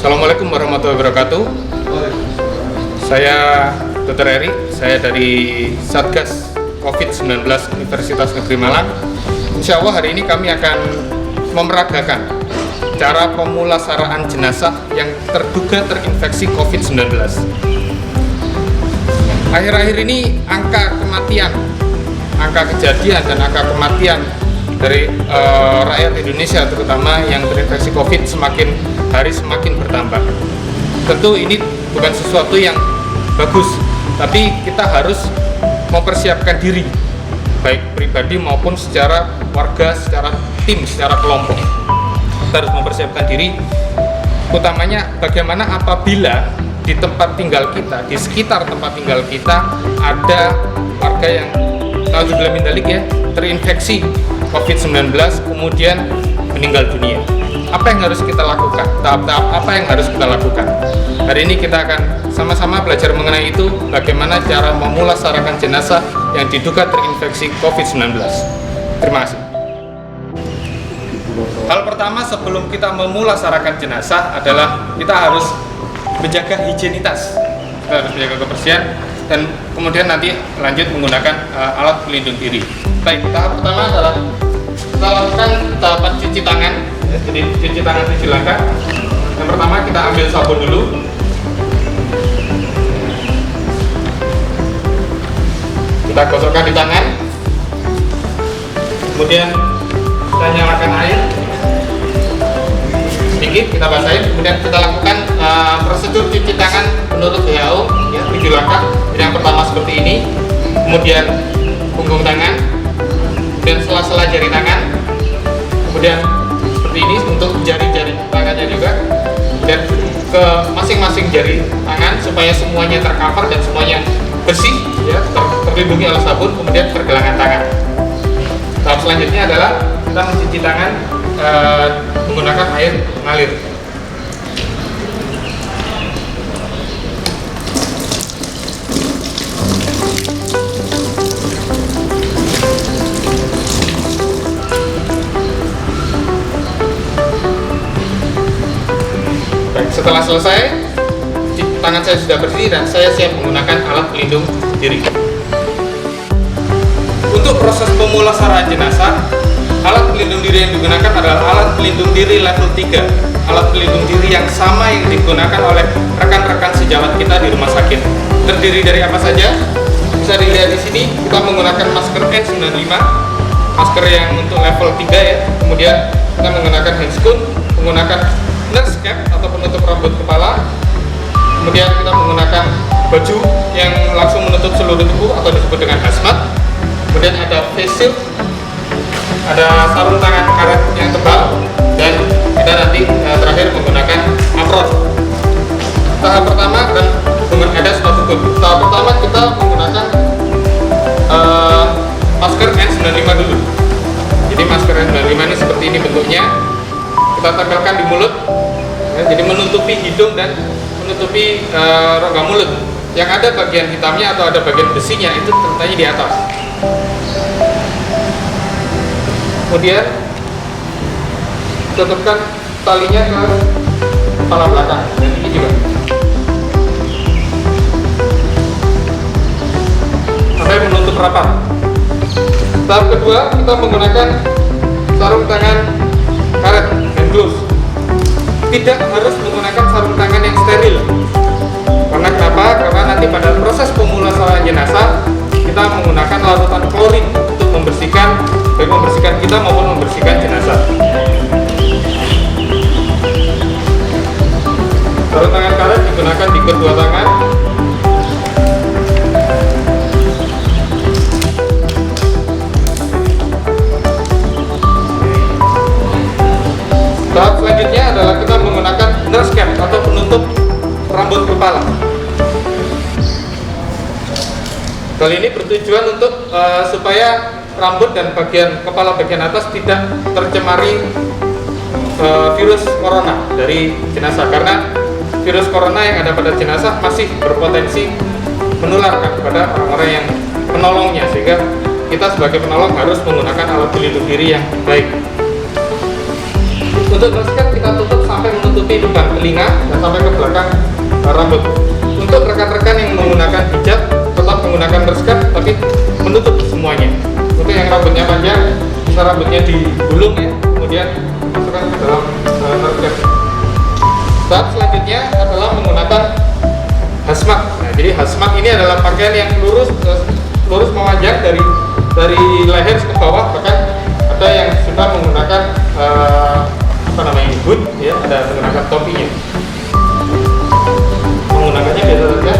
Assalamualaikum warahmatullahi wabarakatuh. Saya Dr. Eri, saya dari Satgas COVID-19 Universitas Negeri Malang. Insya Allah hari ini kami akan memeragakan cara pemulasaraan jenazah yang terduga terinfeksi COVID-19. Akhir-akhir ini angka kematian, angka kejadian dan angka kematian dari rakyat Indonesia terutama yang terinfeksi COVID semakin hari semakin bertambah. Tentu ini bukan sesuatu yang bagus, tapi kita harus mempersiapkan diri, baik pribadi maupun secara warga, secara tim, secara kelompok. Kita harus mempersiapkan diri, utamanya bagaimana apabila di tempat tinggal kita, di sekitar tempat tinggal kita ada warga yang naudzubillah min dzalik ya, terinfeksi COVID-19 kemudian meninggal dunia. Apa yang harus kita lakukan? Tahap-tahap apa yang harus kita lakukan? Hari ini kita akan sama-sama belajar mengenai itu, bagaimana cara memulasarkan jenazah yang diduga terinfeksi COVID-19. Terima kasih. Hal pertama sebelum kita memulasarkan jenazah adalah kita harus menjaga higienitas. Kita harus menjaga kebersihan dan kemudian nanti lanjut menggunakan alat pelindung diri. Baik, tahap pertama adalah kita lakukan tahapan cuci tangan. Jadi cuci tangan 7 langkah. Yang pertama kita ambil sabun dulu. Kita gosokkan di tangan. Kemudian kita nyalakan air sedikit, kita basahin. Kemudian kita lakukan prosedur cuci tangan menurut WHO ya, 7 langkah. Jadi yang pertama seperti ini. Kemudian punggung tangan, kemudian sela-sela jari tangan, kemudian seperti ini untuk jari-jari tangannya juga, kemudian ke masing-masing jari tangan supaya semuanya tercover dan semuanya bersih ya, terlindungi oleh sabun, kemudian pergelangan tangan. Tahap selanjutnya adalah kita mencuci tangan menggunakan air mengalir. Setelah selesai, tangan saya sudah bersih dan saya siap menggunakan alat pelindung diri. Untuk proses pemulasaraan jenazah, alat pelindung diri yang digunakan adalah alat pelindung diri level 3. Alat pelindung diri yang sama yang digunakan oleh rekan-rekan sejawat kita di rumah sakit. Terdiri dari apa saja? Bisa dilihat di sini, kita menggunakan masker N95, masker yang untuk level 3 ya. Kemudian kita menggunakan handscoon, menggunakan nurse cap atau penutup rambut kepala. Kemudian kita menggunakan baju yang langsung menutup seluruh tubuh atau disebut dengan hazmat. Kemudian ada face shield, ada sarung tangan karet yang tebal, dan kita nanti terakhir menggunakan apron. Tahap pertama dan ada sepatu. Tahap pertama kita menggunakan masker N95 dulu. Jadi masker N95 ini seperti ini bentuknya. Kita tempelkan di mulut ya, jadi menutupi hidung dan menutupi rongga mulut. Yang ada bagian hitamnya atau ada bagian besinya itu terletaknya di atas. Kemudian tutupkan talinya ke kepala belakang dan ini juga. Sampai menutup rapat. Tahap kedua kita menggunakan sarung tangan karet, hand gloves. Tidak harus menggunakan sarung tangan yang steril. Karena kenapa? Karena nanti pada proses pemulasaraan jenazah kita menggunakan larutan klorin untuk membersihkan, baik membersihkan kita maupun membersihkan jenazah. Sarung tangan karet digunakan di kedua tangan. Tahap selanjutnya adalah kita menggunakan nurse cap atau penutup rambut kepala. Kali ini bertujuan untuk supaya rambut dan bagian kepala bagian atas tidak tercemari virus corona dari jenazah, karena virus corona yang ada pada jenazah masih berpotensi menularkan kepada orang-orang yang menolongnya, sehingga kita sebagai penolong harus menggunakan alat pelindung diri yang baik. Untuk masker kita tutup sampai menutupi lubang telinga dan sampai ke belakang rambut. Untuk rekan-rekan yang menggunakan hijab tetap menggunakan masker tapi menutup semuanya. Untuk yang rambutnya panjang, bisa rambutnya digulung ya, kemudian masukkan ke dalam masker. Tahap selanjutnya adalah menggunakan hazmat. Nah, jadi hazmat ini adalah pakaian yang lurus memanjang dari leher ke bawah, bahkan ada yang sudah menggunakan hood ya, ada menggunakan topinya. Menggunakannya biasa saja.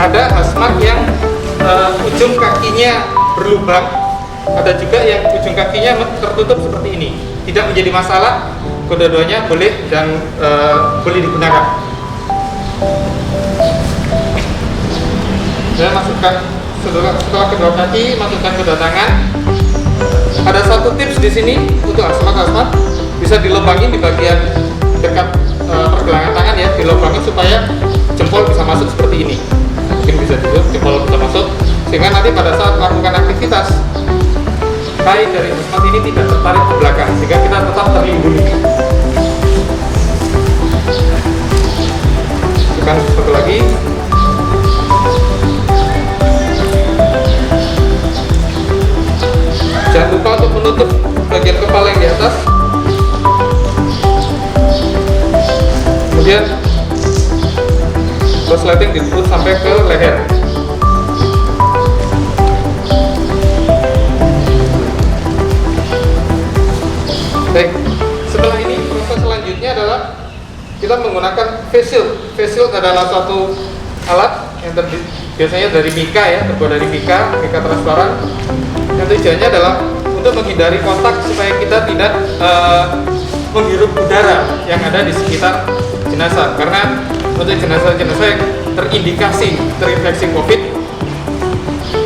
Ada hazmat yang ujung kakinya berlubang, ada juga yang ujung kakinya tertutup seperti ini. Tidak menjadi masalah, kedua-duanya boleh dan boleh digunakan. Dan masukkan setelah kedua kaki, masukkan kedua tangan. Ada satu tips di sini untuk hazmat bisa dilubangin di bagian dekat pergelangan tangan ya, dilubangin supaya jempol bisa masuk seperti ini. Mungkin bisa juga jempol bisa masuk, sehingga nanti pada saat melakukan aktivitas kain dari hazmat ini tidak tertarik ke belakang, sehingga kita tetap terlindungi. Masukkan satu lagi. Jangan lupa untuk menutup bagian kepala yang di atas. Kemudian resleting diturut sampai ke leher. Baik, setelah ini proses selanjutnya adalah kita menggunakan face shield. Face shield adalah satu alat yang biasanya dari mika ya, terbuat dari mika transparan. Yang tujuannya adalah untuk menghindari kontak supaya kita tidak menghirup udara yang ada di sekitar jenazah. Karena untuk jenazah-jenazah yang terindikasi terinfeksi COVID,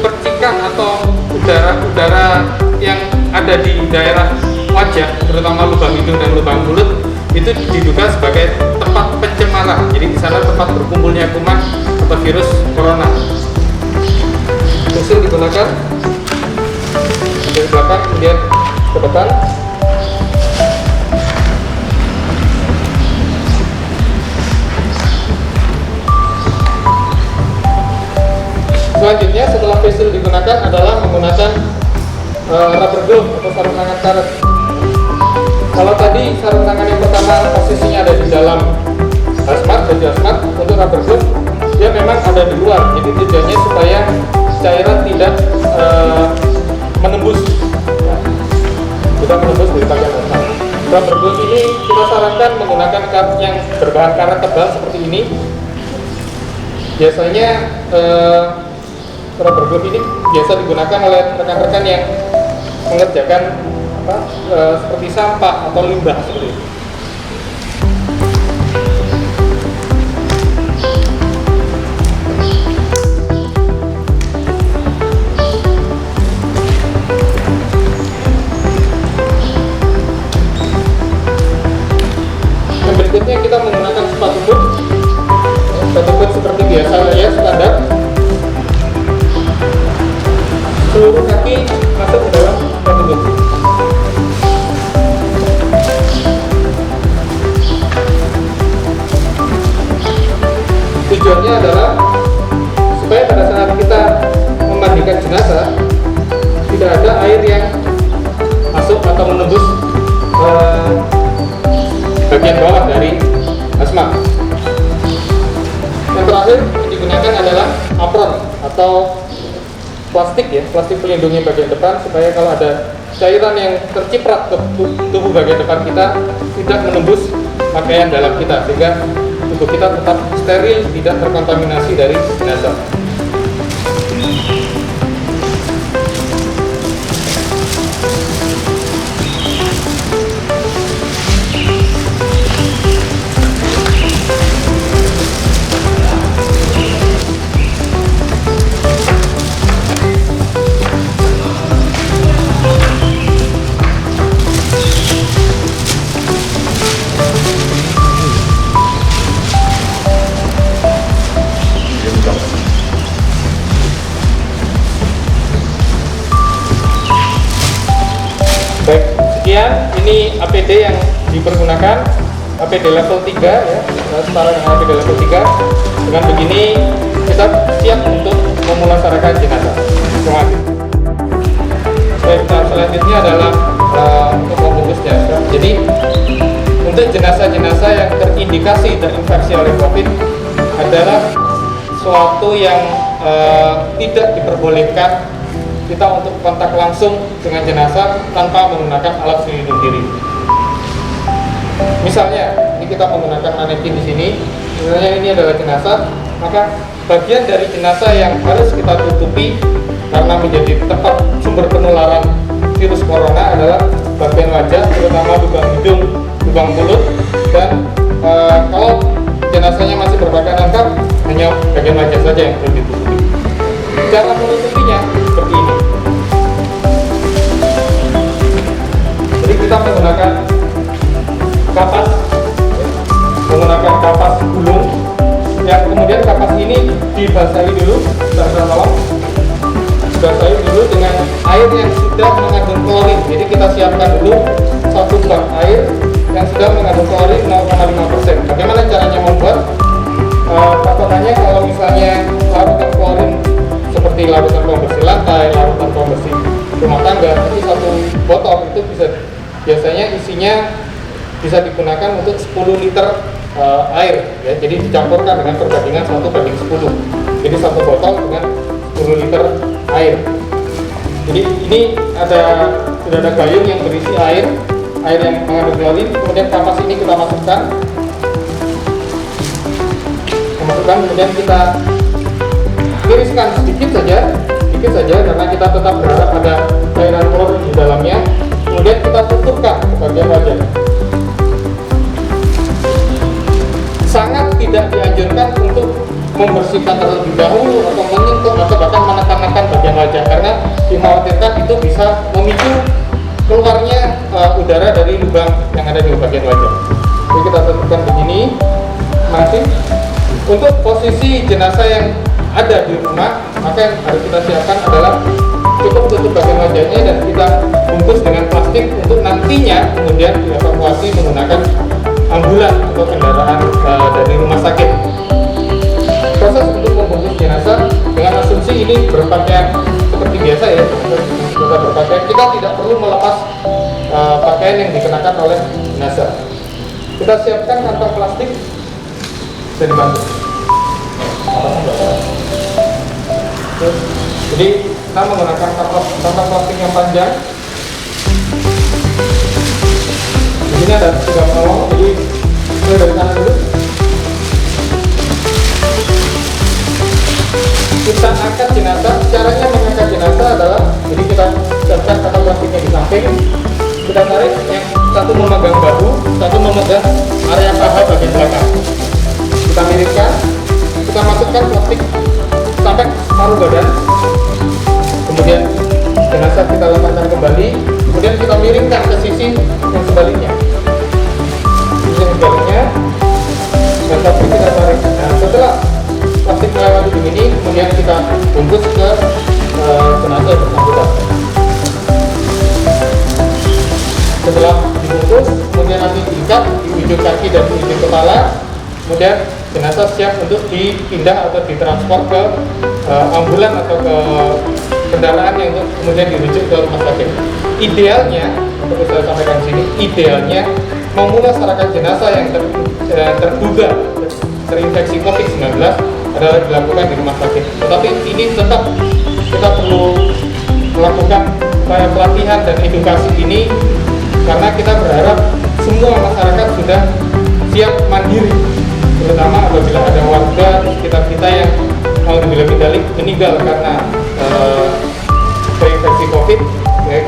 percikan atau udara-udara yang ada di daerah wajah, terutama lubang hidung dan lubang mulut, itu diduga sebagai tempat pencemaran. Jadi di sana tempat berkumpulnya kuman atau virus corona. Usul digunakan dari belakang kemudian ke depan. Selanjutnya setelah face shield digunakan adalah menggunakan rubber glove atau sarung tangan karet. Kalau tadi sarung tangan yang pertama posisinya ada di dalam hazmat, baju hazmat, untuk rubber glove dia memang ada di luar. Jadi tujuannya supaya cairan tidak menembus, tidak menembus dari bagian hazmat. Rubber glove ini kita sarankan menggunakan karet yang berbahan karet tebal seperti ini. Biasanya rubber glove ini biasa digunakan oleh rekan-rekan yang mengerjakan seperti sampah atau limbah seperti itu. Yang berikutnya kita menggunakan sepatu boot seperti biasa ya, standar. Seluruh kaki masuk ke dalam sepatu boot. Tujuannya adalah supaya pada saat kita memandikan jenazah tidak ada air yang masuk atau menembus bagian bawah dari hazmat. Yang terakhir yang digunakan adalah apron atau plastik ya, plastik pelindungnya bagian depan supaya kalau ada cairan yang terciprat ke tubuh bagian depan kita tidak menembus pakaian dalam kita, sehingga tubuh kita tetap steril, tidak terkontaminasi dari jenazah. Kemudian ini APD yang dipergunakan, APD level 3 ya, setara dengan APD level 3. Dengan begini kita siap untuk memulasarkan jenazah. Terima kasih. Baik, tahap selanjutnya adalah untuk membungkus jenazah. Jadi untuk jenazah-jenazah yang terindikasi terinfeksi oleh COVID adalah suatu yang tidak diperbolehkan kita untuk kontak langsung dengan jenazah tanpa menggunakan alat pelindung diri. Misalnya, ini kita menggunakan manekin di sini. Misalnya ini adalah jenazah, maka bagian dari jenazah yang harus kita tutupi karena menjadi tempat sumber penularan virus corona adalah bagian wajah, terutama lubang hidung, lubang mulut, dan kalau jenazahnya masih berpakaian lengkap, hanya bagian wajah saja yang perlu ditutupi. Cara menutupinya seperti ini. Jadi kita menggunakan kapas gulung, yang kemudian kapas ini dibasahi dulu, dibasahi dulu dengan air yang sudah mengandung klorin. Jadi kita siapkan dulu satu bak air yang sudah mengandung klorin 0,5%. Bagaimana caranya membuat? Patokannya kalau misalnya larutan klorin seperti larutan pembersih lantai, larutan pembersih rumah tangga, itu satu botol itu biasanya isinya bisa digunakan untuk 10 liter air ya. Jadi dicampurkan dengan perbandingan 1:10. Jadi satu botol dengan 10 liter air. Jadi ini sudah ada gayung yang berisi air yang mengandung klorin. Kemudian kapas ini kita masukkan, kemudian kita tiriskan sedikit saja karena kita tetap berharap ada cairan klorin di dalamnya. Kemudian kita tutupkan bagian wajah. Sangat tidak dianjurkan untuk membersihkan terlebih dahulu atau menyentuh atau bahkan menekan-nekan bagian wajah, karena dikhawatirkan itu bisa memicu keluarnya udara dari lubang yang ada di bagian wajah. Jadi kita tutupkan begini. Masih untuk posisi jenazah yang ada di rumah, maka yang harus kita siapkan adalah cukup tutup bagian wajahnya dan kita bungkus dengan plastik untuk nantinya kemudian dievakuasi menggunakan ambulan atau kendaraan dari rumah sakit. Proses untuk membungkus jenazah dengan asumsi ini berpakaian seperti biasa ya, kita berpakaian, kita tidak perlu melepas pakaian yang dikenakan oleh jenazah. Kita siapkan kantong plastik dan dibantu. Jadi kita menggunakan kantong plastik yang panjang. Di sini ada 3 kolong, jadi mulai dari kanan dulu. Kita angkat jenazah. Caranya mengangkat jenazah adalah, jadi kita siapkan kantong plastiknya di samping. Kita tarik, yang satu memegang bahu, satu memegang area paha bagian belakang. Kita miringkan, kita masukkan plastik sampai separuh badan. Kemudian jenazah kita lepaskan kembali. Kemudian kita miringkan ke sisi yang sebaliknya. Sisi yang sebaliknya, dan plastik kita tarik. Nah, setelah plastik melewati begini, kemudian kita bungkus ke jenazah yang bersangkutan. Setelah dibungkus, kemudian nanti diikat di ujung kaki dan di ujung kepala. Kemudian jenazah siap untuk dipindah atau ditransport ke ambulan atau ke kendaraan yang untuk kemudian dirujuk ke rumah sakit. Idealnya, perlu saya sampaikan di sini, idealnya memulasarkan jenazah yang terduga terinfeksi COVID-19 adalah dilakukan di rumah sakit. Tetapi ini tetap kita perlu melakukan upaya pelatihan dan edukasi ini karena kita berharap semua masyarakat sudah siap mandiri, terutama apabila ada warga di sekitar kita yang meninggal karena terinfeksi COVID,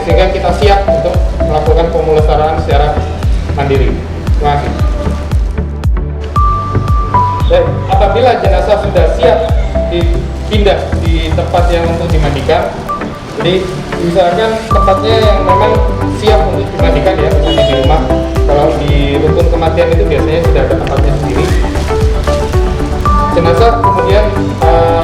sehingga kita siap untuk melakukan pemulasaraan secara mandiri. Terima kasih. Dan apabila jenazah sudah siap dipindah di tempat yang untuk dimandikan, jadi misalkan tempatnya yang memang siap untuk dimandikan ya, misalnya di rumah. Kalau di rukun kematian itu biasanya sudah ada tempatnya sendiri. Jenazah kemudian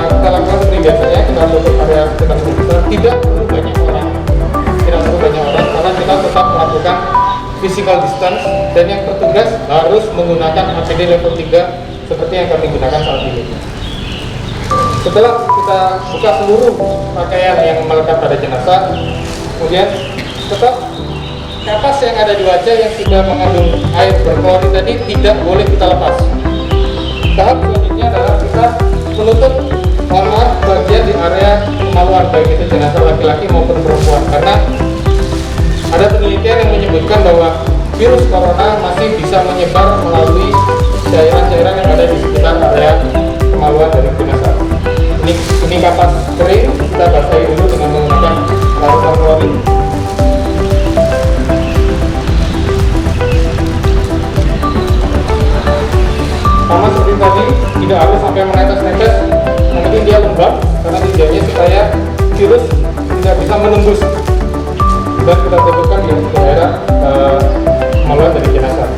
kita lakukan seperti biasanya, kita tutup area sekitar jenazah. Tidak perlu banyak orang karena kita tetap melakukan physical distance, dan yang bertugas harus menggunakan APD level 3 seperti yang kami gunakan saat ini. Setelah kita buka seluruh pakaian yang melekat pada jenazah, kemudian tetap kapas yang ada di wajah yang sudah mengandung air berklorin tadi tidak boleh kita lepas. Tahap selanjutnya adalah kita menutup bagian di area kemaluan, baik itu jenazah laki-laki maupun perempuan, karena ada penelitian yang menyebutkan bahwa virus corona masih bisa menyebar melalui cairan-cairan yang ada di sekitar area kemaluan dari jenazah. Ini kapas kering, kita basahi dulu dengan menggunakan larutan klorin. Sama seperti tadi, tidak harus sampai menetes-netes, yang penting dia lembab, karena tujuannya supaya virus tidak bisa menembus dan kita tentukan di daerah kemaluan dari jenazah.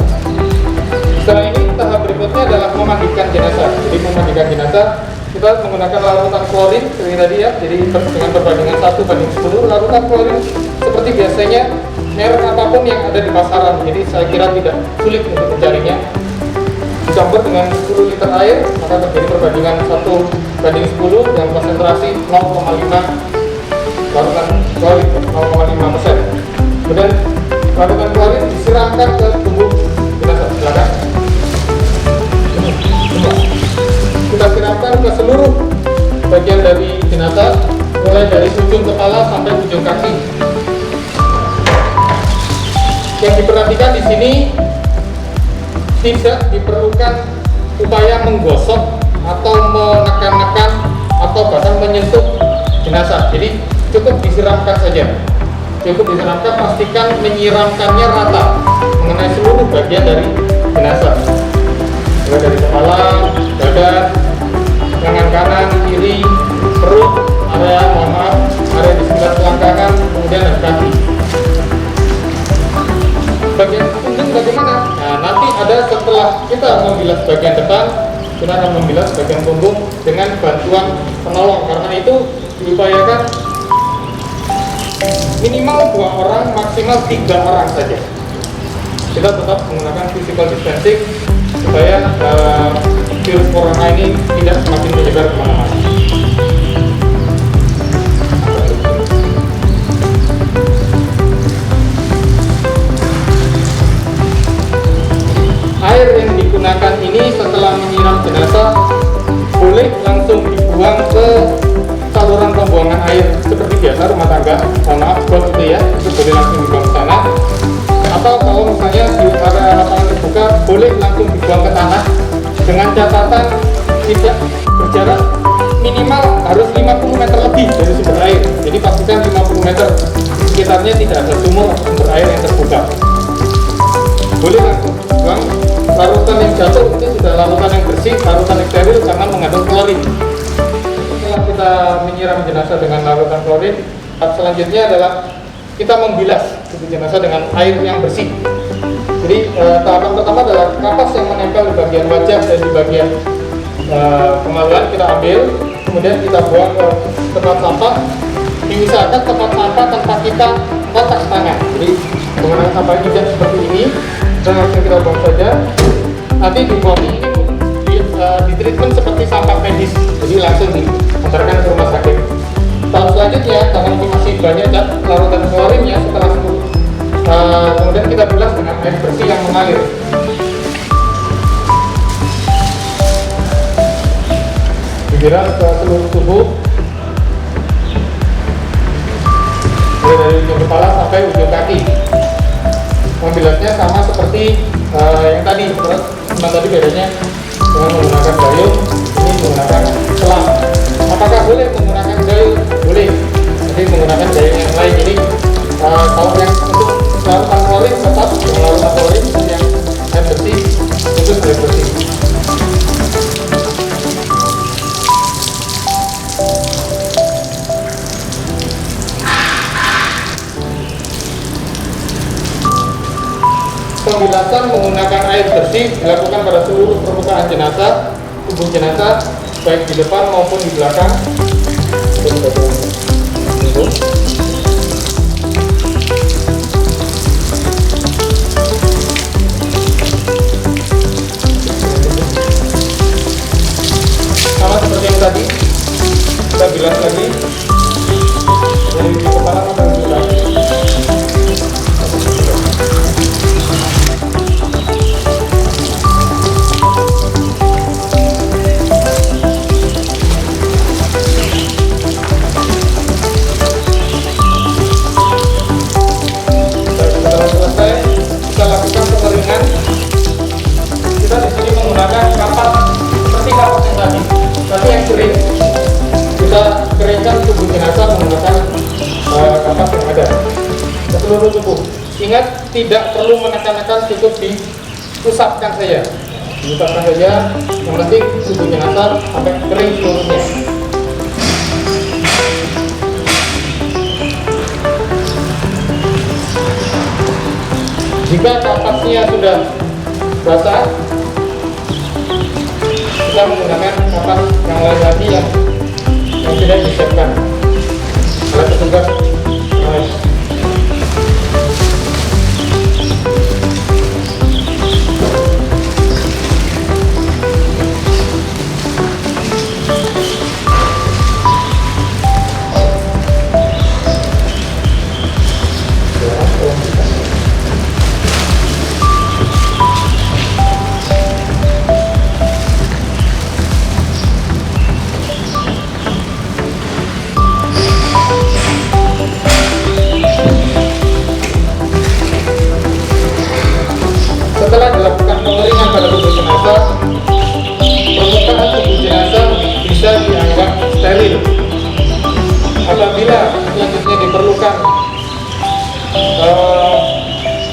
Setelah ini tahap berikutnya adalah memandikan jenazah. Jadi memandikan jenazah kita menggunakan larutan klorin seperti tadi ya. Jadi dengan perbandingan 1:10 larutan klorin seperti biasanya merek apapun yang ada di pasaran. Jadi saya kira tidak sulit untuk mencarinya. Dicampur dengan 10 liter air, maka terjadi perbandingan 1:10 dengan konsentrasi 0,5 larutan klorin, 0,5%. Kemudian larutan klorin disiramkan ke tubuh jenazah. Silakan. Kita siramkan ke seluruh bagian dari jenazah, mulai dari ujung kepala sampai ujung kaki. Yang diperhatikan di sini tidak diperlukan upaya menggosok atau menekan-nekan atau bahkan menyentuh jenazah. Jadi cukup disiramkan saja. Cukup disiramkan, pastikan menyiramkannya rata mengenai seluruh bagian dari jenazah. Mulai dari kepala, dada, lengan kanan, kiri, perut, area di sekitar selangkangan, kemudian dari kaki. Bagian punggung bagaimana? Nah, nanti ada setelah kita membilas bagian depan, kita akan membilas bagian punggung dengan bantuan penolong, karena itu diupayakan minimal 2 orang, maksimal 3 orang saja. Kita tetap menggunakan physical distancing supaya virus corona ini tidak semakin menyebar kemana-mana. Air yang digunakan ini setelah menyiram jenazah boleh langsung dibuang ke saluran pembuangan air seperti biasa rumah tangga. Maaf buat itu ya, itu boleh langsung dibuang ke sana. Atau kalau misalnya di area lapangan terbuka boleh langsung dibuang ke tanah dengan catatan tidak berjarak minimal harus 50 meter lebih dari sumber air. Jadi pastikan 50 meter sekitarnya tidak ada sumber air yang terbuka. Boleh langsung buang. Larutan yang jatuh itu sudah larutan yang bersih, larutan yang steril karena mengandung klorin. Setelah kita menyiram jenazah dengan larutan klorin, tahap selanjutnya adalah kita membilas tubuh jenazah dengan air yang bersih. Jadi tahapan pertama adalah kapas yang menempel di bagian wajah dan di bagian kemaluan kita ambil, kemudian kita buang ke tempat sampah. Diusahakan tempat sampah tanpa kita kontak tangan. Jadi menggunakan sampah hijau seperti ini dan langsung kita buang saja. Nanti dibuang ini di treatment seperti sampah medis, jadi langsung diantarkan ke rumah sakit. Tahap selanjutnya, karena ini masih banyak larutan klorinnya, setelah itu kemudian kita bilas dengan air bersih yang mengalir. Dibilas ke seluruh tubuh, mulai dari ujung kepala sampai ujung kaki. Membilasnya sama seperti yang tadi, cuma tadi bedanya dengan menggunakan gayung, ini menggunakan selang. Apakah boleh menggunakan gayung? Boleh, jadi menggunakan gayung yang lain. Jadi kalau yang untuk larutan klorin tetap dengan larutan klorin, yang air bersih khusus air bersih. Pembilasan menggunakan air bersih dilakukan pada seluruh permukaan jenazah, tubuh jenazah, baik di depan maupun di belakang. tadi kita bilas lagi dari kepala sampai ujung kaki. Setelah selesai, kita lakukan pengeringan. Kita di sini menggunakan kapas seperti kapas yang tadi, tapi yang kering. Kita keringkan tubuh jenazah menggunakan kapas yang ada ke seluruh tubuh. Ingat, tidak perlu menekan-nekan, cukup diusapkan saja. Diusapkan saja, yang penting tubuh jenazah sampai kering seluruhnya. Jika kapasnya sudah basah, kita menggunakan kapas yang lain lagi yang sudah disiapkan oleh petugas lain. Setelah dilakukan pengeringan pada tubuh jenazah, permukaan tubuh jenazah bisa dianggap steril. Apabila selanjutnya diperlukan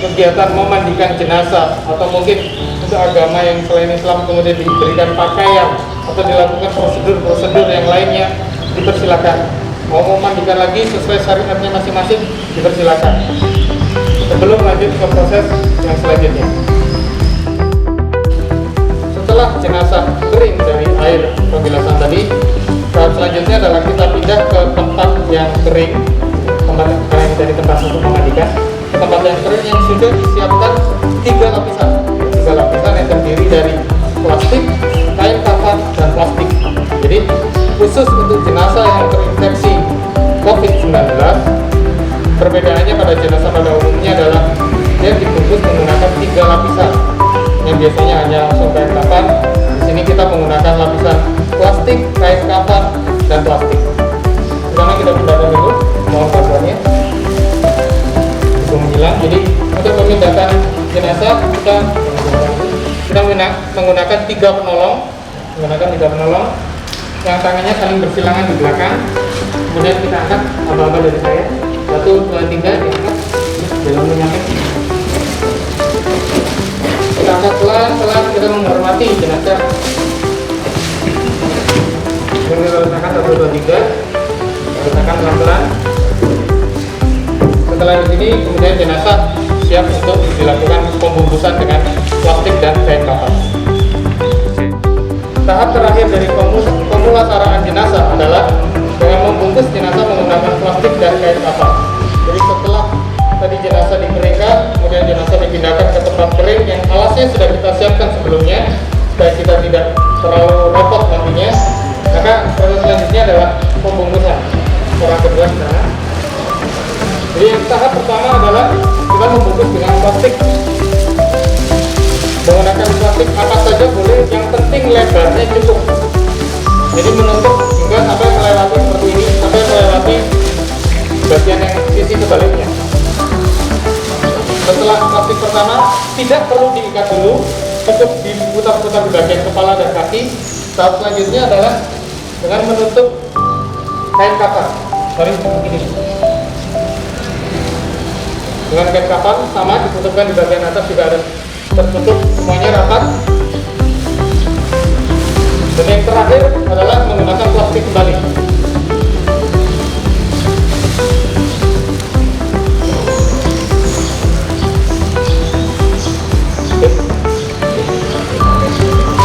kegiatan memandikan jenazah, atau mungkin untuk agama yang selain Islam kemudian diberikan pakaian atau dilakukan prosedur-prosedur yang lainnya, dipersilakan. Mau memandikan lagi sesuai syariatnya masing-masing, dipersilakan. Sebelum lanjut ke proses yang selanjutnya. Setelah jenazah kering dari air pembilasan tadi, tahap selanjutnya adalah kita pindah ke tempat yang kering, tempat yang dari tempat untuk memandikan, ke tempat yang kering yang sudah disiapkan 3 lapisan yang terdiri dari plastik, kain kafan, dan plastik. Jadi khusus untuk jenazah yang terinfeksi COVID-19, perbedaannya pada jenazah pada umumnya adalah dia dibungkus menggunakan 3 lapisan. Yang biasanya hanya langsung kain kafan. Di sini kita menggunakan lapisan plastik, kain kafan, dan plastik. Pertama kita pindahkan dulu, mohon bantuannya. Itu menghilang. Jadi untuk memindahkan jenazah kita menggunakan 3 penolong, yang tangannya saling bersilangan di belakang. Kemudian kita angkat aba-aba dari saya. 1, 2, 3 diangkat dalam menyangkut. Kita angkat pelan-pelan, kita menghormati jenazah. Kita letakkan 1, 2, 3. Kita letakkan pelan-pelan. Setelah di sini, kemudian jenazah siap untuk dilakukan pembungkusan dengan plastik dan kain kafan. Tahap terakhir dari pemulasaraan jenazah adalah dengan membungkus jenazah menggunakan plastik dan kain kafan. Jadi setelah tadi jenazah dikeringkan, kemudian jenazah dipindahkan ke tempat kering yang alasnya sudah kita siapkan sebelumnya, supaya kita tidak terlalu repot nantinya. Maka proses selanjutnya adalah pembungkusan. Orang kedua sana. Jadi yang tahap pertama adalah kita membungkus dengan plastik. Menggunakan plastik apa saja boleh, yang penting lebarnya cukup. Jadi menutup hingga sampai melewati seperti ini, sampai melewati bagian yang sisi sebaliknya. Setelah plastik pertama, tidak perlu diikat dulu, cukup diputar-putar di bagian kepala dan kaki. Tahap selanjutnya adalah dengan menutup kain kafan. Begini. Dengan kain kafan sama ditutupkan di bagian atas juga ada tertutup semuanya rapat. Dan yang terakhir adalah menggunakan plastik kembali.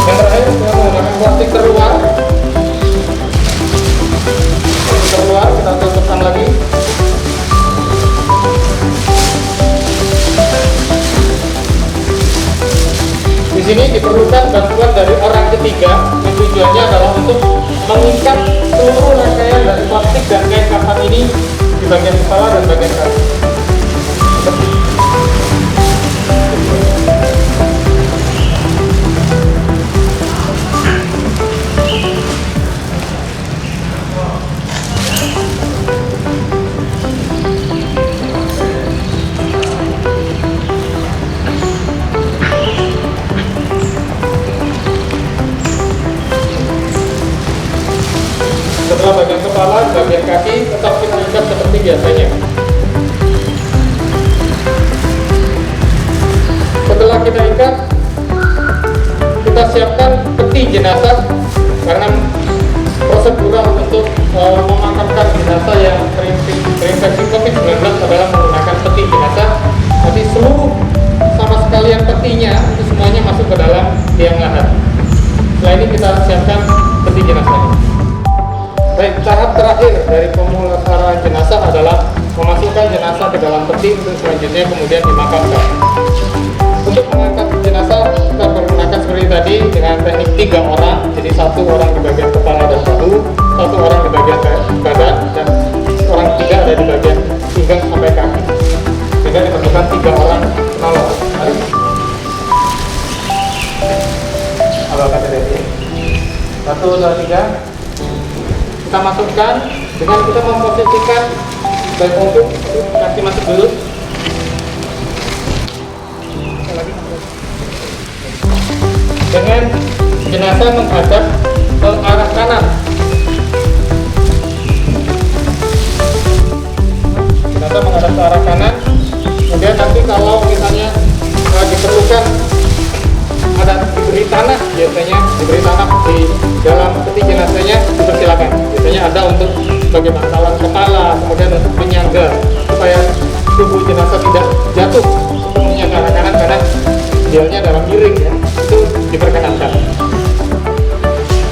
Yang terakhir kita menggunakan plastik terluar. Kita tutupkan lagi. Di sini diperlukan bantuan dari orang ketiga, yang tujuannya adalah untuk mengikat seluruh rangkaian dari plastik dan kain kafan ini di bagian kepala dan bagian kaki. Setelah bagian kepala, bagian kaki tetap kita ikat seperti biasanya. Setelah kita ikat, kita siapkan peti jenazah karena prosedural untuk memakamkan jenazah yang terinfeksi COVID-19 adalah menggunakan peti jenazah. Jadi seluruh sama sekalian petinya itu semuanya masuk ke dalam liang lahat. Setelah ini kita siapkan peti jenazahnya. Baik, tahap terakhir dari pemulasaran jenazah adalah memasukkan jenazah ke dalam peti untuk selanjutnya kemudian dimakamkan. Untuk mengangkat jenazah kita menggunakan seperti tadi dengan teknik 3 orang, jadi 1 orang di bagian kepala dan bahu, 1 orang di bagian badan, dan orang ketiga ada di bagian pinggang sampai kaki. Sehingga diperlukan 3 orang penolong. Mari. Halo KTP. 1, 2, 3. Kita masukkan dengan kita memposisikan baik untuk kaki masuk dulu. Dengan jenazah menghadap ke arah kanan. Jenazah menghadap ke arah kanan. Kemudian nanti kalau misalnya diperlukan ada diberi tanah, biasanya diberi tanah di dalam peti jenazahnya dipersilakan. Biasanya ada untuk sebagai bantalan kepala, kemudian untuk penyangga supaya tubuh jenazah tidak jatuh sepenuhnya ke arah kanan karena idealnya dalam miring ya, itu diperkenankan.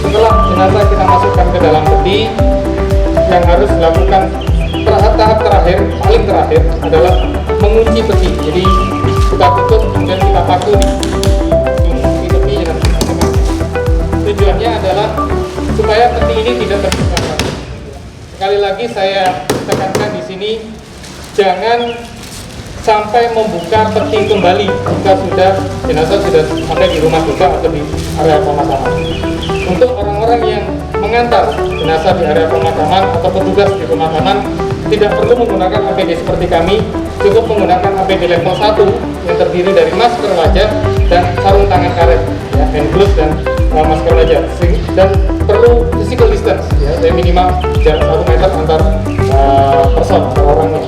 Setelah jenazah kita masukkan ke dalam peti, yang harus dilakukan tahap terakhir, paling terakhir adalah mengunci peti. Jadi kita tutup kemudian kita paku di peti. Tujuannya adalah supaya peti ini tidak terbuka. Sekali lagi saya tekankan di sini, jangan sampai membuka peti kembali jika jenazah sudah ada di rumah duka atau di area pemakaman. Untuk orang-orang yang mengantar jenazah di area pemakaman atau petugas di pemakaman tidak perlu menggunakan APD seperti kami, cukup menggunakan APD level 1 yang terdiri dari masker wajah dan sarung tangan karet, ya, hand gloves dan masker wajah, dan perlu physical distance, ya, minimal jarak 1 meter antar person atau orangnya.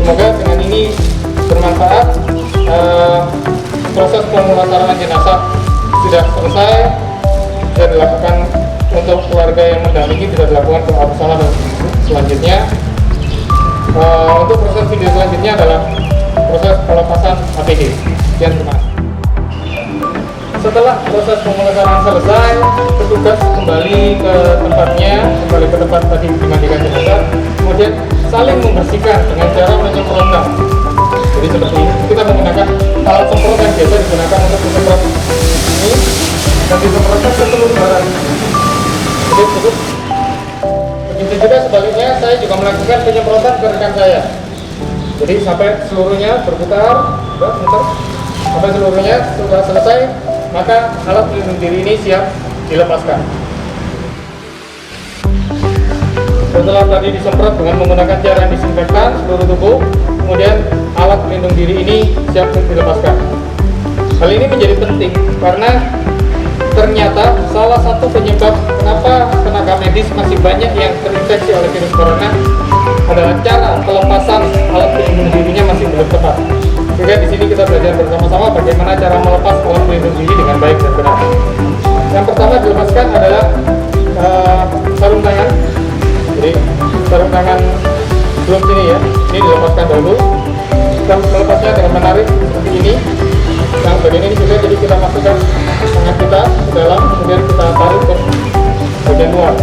Semoga dengan ini bermanfaat. Proses pemulasaran jenazah sudah selesai, sudah dilakukan untuk keluarga yang mendampingi, sudah dilakukan bersama dan selanjutnya. Untuk proses video selanjutnya adalah proses pelepasan APD. Sekian, terima kasih. Setelah proses pemulasaran selesai, petugas kembali ke tempatnya, kembali ke tempat tadi dimandikan jenazah, kemudian saling membersihkan dengan cara menyemprotkan. Jadi seperti ini, kita menggunakan alat semprot yang biasa digunakan untuk menyemprot ini dan disemprotkan ke seluruh badan. Jadi cukup. Begitu juga sebaliknya, saya juga melakukan penyemprotan ke rekan saya. Jadi sampai seluruhnya berputar, sampai seluruhnya sudah selesai, maka alat pelindung diri ini siap dilepaskan. Setelah tadi disemprot dengan menggunakan cairan disinfektan seluruh tubuh, kemudian alat pelindung diri ini siap dilepaskan. Hal ini menjadi penting karena ternyata salah satu penyebab kenapa tenaga medis masih banyak yang terinfeksi oleh virus corona adalah cara pelepasan alat pelindung dirinya masih belum tepat. Juga di sini kita belajar bersama-sama bagaimana cara melepas alat pelindung diri dengan baik dan benar. Yang pertama dilepaskan adalah sarung tangan. Jadi sarung tangan belum sini ya, ini dilepaskan dahulu. Kita melepasnya dengan menarik seperti ini. Yang bagian ini juga, jadi kita masukkan tangan kita ke dalam, kemudian kita tarik ke bagian luar.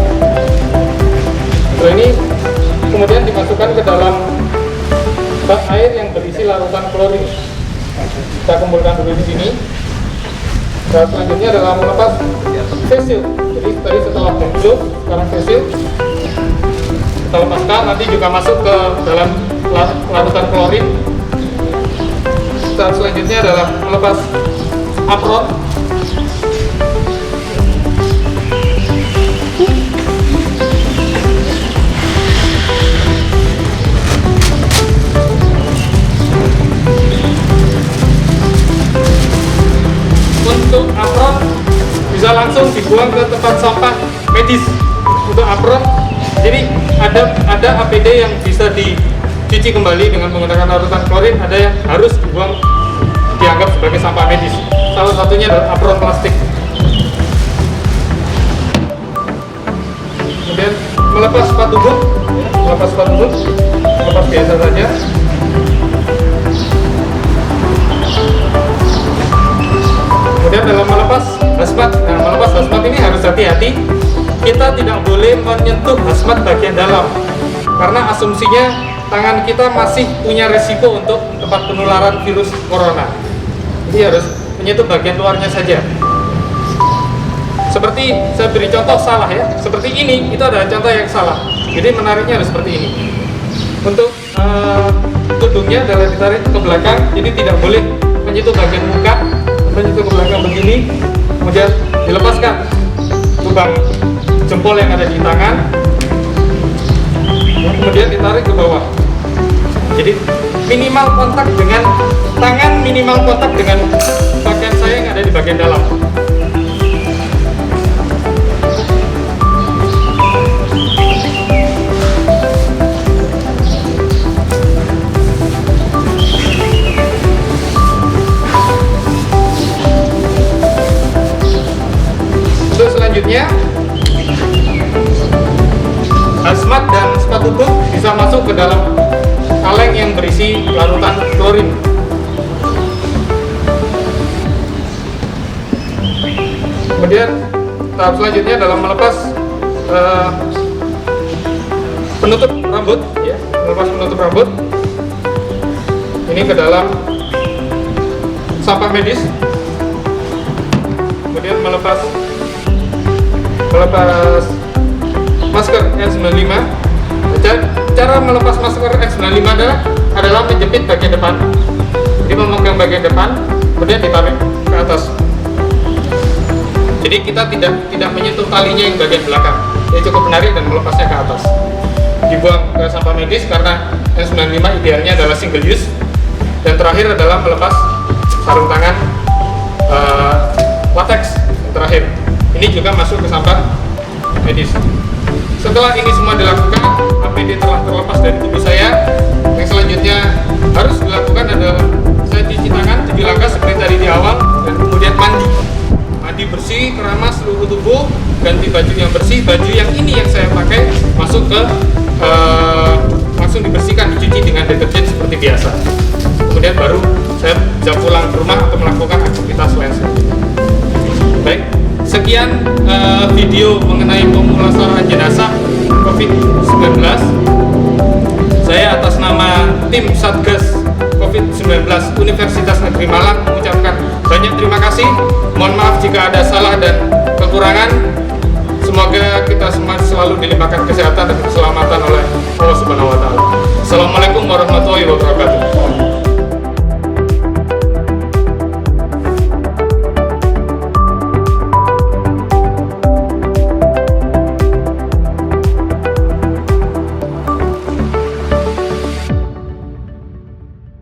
Setelah ini kemudian dimasukkan ke dalam bak air yang berisi larutan klorin. Kita kumpulkan dulu di sini. Dan selanjutnya adalah melepas face shield. Jadi tadi setelah hand glove, sekarang face shield kita lepaskan. Nanti juga masuk ke dalam larutan klorin. Dan selanjutnya adalah melepas apron. Untuk apron bisa langsung dibuang ke tempat sampah medis untuk apron. Jadi ada APD yang bisa dicuci kembali dengan menggunakan larutan klorin, ada yang harus dianggap sebagai sampah medis. Salah satunya adalah apron plastik. Kemudian melepas sepatu boot, melepas biasa saja. Kemudian dalam melepas hazmat, melepas hazmat ini harus hati-hati. Kita tidak boleh menyentuh hazmat bagian dalam, karena asumsinya tangan kita masih punya resiko untuk tempat penularan virus corona. Jadi harus menyentuh bagian luarnya saja. Seperti saya beri contoh salah ya, seperti ini, itu adalah contoh yang salah. Jadi menariknya harus seperti ini. Untuk tudungnya adalah ditarik ke belakang, jadi tidak boleh menyentuh bagian muka. Menyentuh ke belakang begini, kemudian dilepaskan lubang jempol yang ada di tangan, kemudian ditarik ke bawah. Jadi minimal kontak dengan tangan, minimal kontak dengan pakaian saya yang ada di bagian dalam. Selanjutnya, hazmat dan sepatu boot bisa masuk ke dalam kaleng yang berisi larutan klorin. Kemudian tahap selanjutnya adalah melepas penutup rambut, ya, melepas penutup rambut ini ke dalam sampah medis. Kemudian melepas masker N95. Cara melepas masker N95 adalah menjepit bagian depan. Jadi memegang bagian depan, kemudian ditarik ke atas. Jadi kita tidak menyentuh talinya yang bagian belakang. Jadi cukup menarik dan melepasnya ke atas. Dibuang ke sampah medis karena N95 idealnya adalah single use. Dan terakhir adalah melepas sarung tangan latex yang terakhir. Ini juga masuk ke sampah medis. Setelah ini semua dilakukan, APD telah terlepas dari tubuh saya. Yang selanjutnya harus dilakukan adalah saya cuci tangan 7 langkah seperti tadi di awal, dan kemudian mandi bersih, keramas seluruh tubuh, ganti baju yang bersih. Baju yang ini yang saya pakai masuk ke langsung dibersihkan, dicuci dengan deterjen seperti biasa. Kemudian baru saya bisa pulang ke rumah atau melakukan aktivitas lain selanjutnya. Baik. Sekian video mengenai pemulasaran jenazah COVID-19. Saya atas nama tim Satgas COVID-19 Universitas Negeri Malang mengucapkan banyak terima kasih. Mohon maaf jika ada salah dan kekurangan. Semoga kita semua selalu dilimpahkan kesehatan dan keselamatan oleh Allah Subhanahu wa taala. Assalamualaikum warahmatullahi wabarakatuh.